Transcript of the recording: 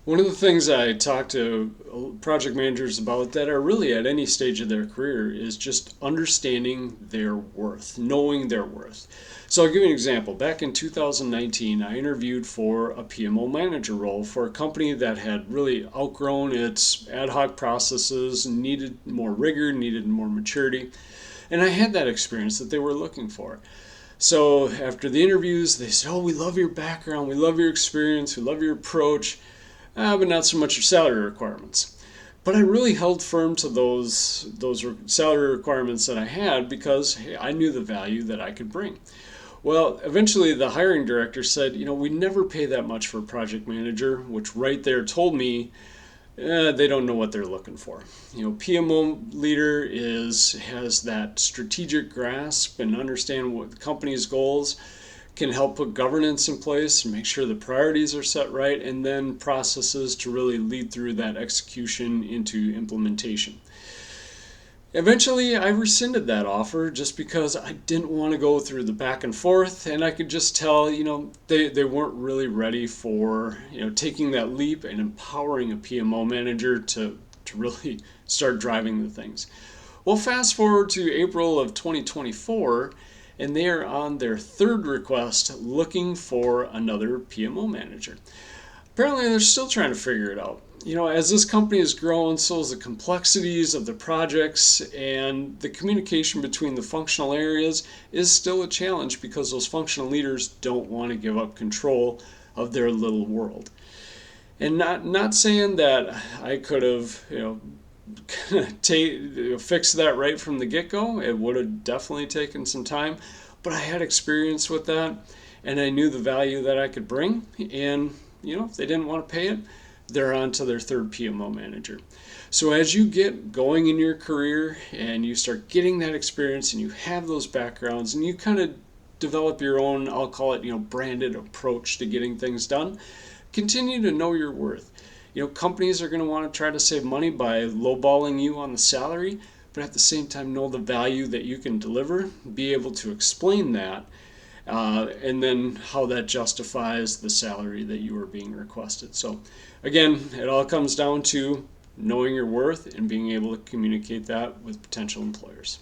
One of the things I talk to project managers about that are really at any stage of their career is just understanding their worth, knowing their worth. So I'll give you an example. Back in 2019, I interviewed for a PMO manager role for a company that had really outgrown its ad hoc processes, needed more rigor, needed more maturity. And I had that experience that they were looking for. So after the interviews, they said, "Oh, we love your background, we love your experience, we love your approach, but not so much your salary requirements." But I really held firm to those salary requirements that I had because hey, I knew the value that I could bring. Well, eventually the hiring director said, we never pay that much for a project manager, which right there told me they don't know what they're looking for. PMO leader has that strategic grasp and understand what the company's goals, can help put governance in place and make sure the priorities are set right, and then processes to really lead through that execution into implementation. Eventually, I rescinded that offer just because I didn't want to go through the back and forth, and I could just tell, they weren't really ready for, taking that leap and empowering a PMO manager to really start driving the things. Well, fast forward to April of 2024, and they are on their third request looking for another PMO manager. Apparently, they're still trying to figure it out. As this company has grown, so is the complexities of the projects, and the communication between the functional areas is still a challenge because those functional leaders don't want to give up control of their little world. And not saying that I could have, fix that right from the get-go. It would have definitely taken some time, but I had experience with that, and I knew the value that I could bring. And if they didn't want to pay it, they're on to their third PMO manager. So as you get going in your career and you start getting that experience and you have those backgrounds and you kind of develop your own, I'll call it, branded approach to getting things done, continue to know your worth. Companies are going to want to try to save money by lowballing you on the salary, but at the same time know the value that you can deliver, be able to explain that, and then how that justifies the salary that you are being requested. So again, it all comes down to knowing your worth and being able to communicate that with potential employers.